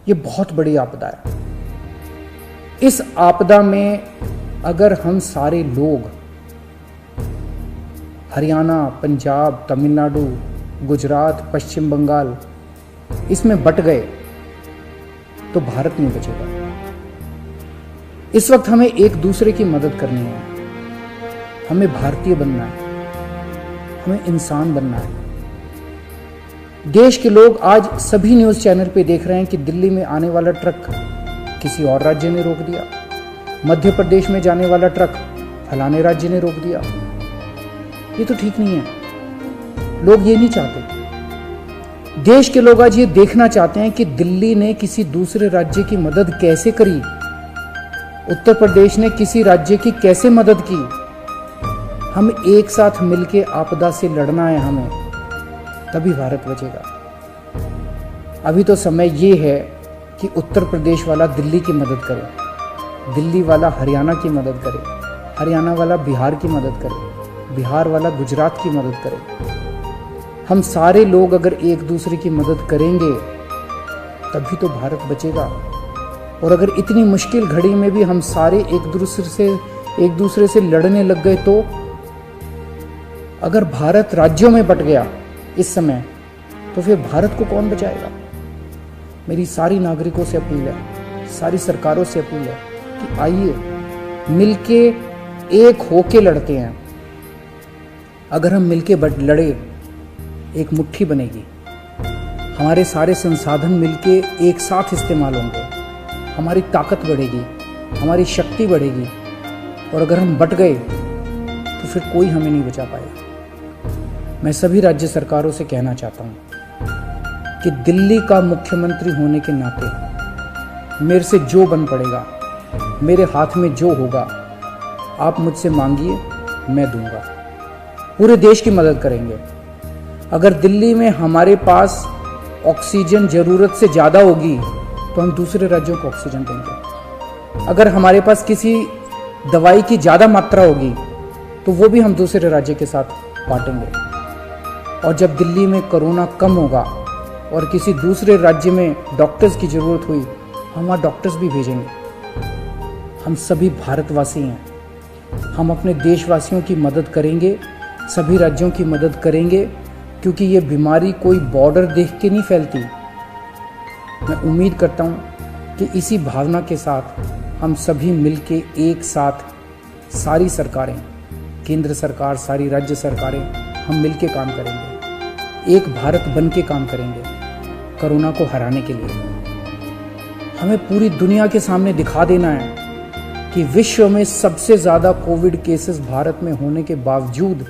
ये बहुत बड़ी आपदा है। इस आपदा में अगर हम सारे लोग हरियाणा, पंजाब, तमिलनाडु, गुजरात, पश्चिम बंगाल इसमें बट गए तो भारत नहीं बचेगा। इस वक्त हमें एक दूसरे की मदद करनी है, हमें भारतीय बनना है, हमें इंसान बनना है। देश के लोग आज सभी न्यूज चैनल पे देख रहे हैं कि दिल्ली में आने वाला ट्रक किसी और राज्य ने रोक दिया, मध्य प्रदेश में जाने वाला ट्रक फलाने राज्य ने रोक दिया। ये तो ठीक नहीं है। लोग ये नहीं चाहते। देश के लोग आज ये देखना चाहते हैं कि दिल्ली ने किसी दूसरे राज्य की मदद कैसे करी, उत्तर प्रदेश ने किसी राज्य की कैसे मदद की। हम एक साथ मिलकर आपदा से लड़ना है हमें, तभी भारत बचेगा। अभी तो समय ये है कि उत्तर प्रदेश वाला दिल्ली की मदद करे, दिल्ली वाला हरियाणा की मदद करे, हरियाणा वाला बिहार की मदद करे, बिहार वाला गुजरात की मदद करे। हम सारे लोग अगर एक दूसरे की मदद करेंगे तभी तो भारत बचेगा। और अगर इतनी मुश्किल घड़ी में भी हम सारे एक दूसरे से लड़ने लग गए तो अगर भारत राज्यों में बट गया इस समय तो फिर भारत को कौन बचाएगा। मेरी सारी नागरिकों से अपील है, सारी सरकारों से अपील है कि आइए मिलके एक होके लड़ते हैं। अगर हम मिलके लड़े एक मुट्ठी बनेगी, हमारे सारे संसाधन मिलके एक साथ इस्तेमाल होंगे, हमारी ताकत बढ़ेगी, हमारी शक्ति बढ़ेगी। और अगर हम बट गए तो फिर कोई हमें नहीं बचा पाएगा। मैं सभी राज्य सरकारों से कहना चाहता हूँ कि दिल्ली का मुख्यमंत्री होने के नाते मेरे से जो बन पड़ेगा, मेरे हाथ में जो होगा, आप मुझसे मांगिए, मैं दूंगा। पूरे देश की मदद करेंगे। अगर दिल्ली में हमारे पास ऑक्सीजन जरूरत से ज़्यादा होगी तो हम दूसरे राज्यों को ऑक्सीजन देंगे। अगर हमारे पास किसी दवाई की ज़्यादा मात्रा होगी तो वो भी हम दूसरे राज्य के साथ बांटेंगे। और जब दिल्ली में कोरोना कम होगा और किसी दूसरे राज्य में डॉक्टर्स की ज़रूरत हुई, हम वहाँ डॉक्टर्स भी भेजेंगे। हम सभी भारतवासी हैं, हम अपने देशवासियों की मदद करेंगे, सभी राज्यों की मदद करेंगे, क्योंकि ये बीमारी कोई बॉर्डर देख के नहीं फैलती। मैं उम्मीद करता हूँ कि इसी भावना के साथ हम सभी मिलके एक साथ, सारी सरकारें, केंद्र सरकार, सारी राज्य सरकारें, हम मिलके काम करेंगे, एक भारत बन के काम करेंगे कोरोना को हराने के लिए। हमें पूरी दुनिया के सामने दिखा देना है कि विश्व में सबसे ज़्यादा कोविड केसेस भारत में होने के बावजूद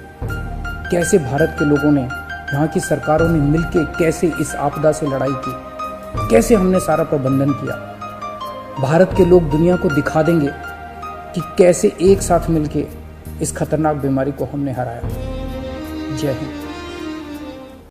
कैसे भारत के लोगों ने, यहाँ की सरकारों ने मिलके कैसे इस आपदा से लड़ाई की, कैसे हमने सारा प्रबंधन किया। भारत के लोग दुनिया को दिखा देंगे कि कैसे एक साथ मिलके इस खतरनाक बीमारी को हमने हराया। जय हिंद।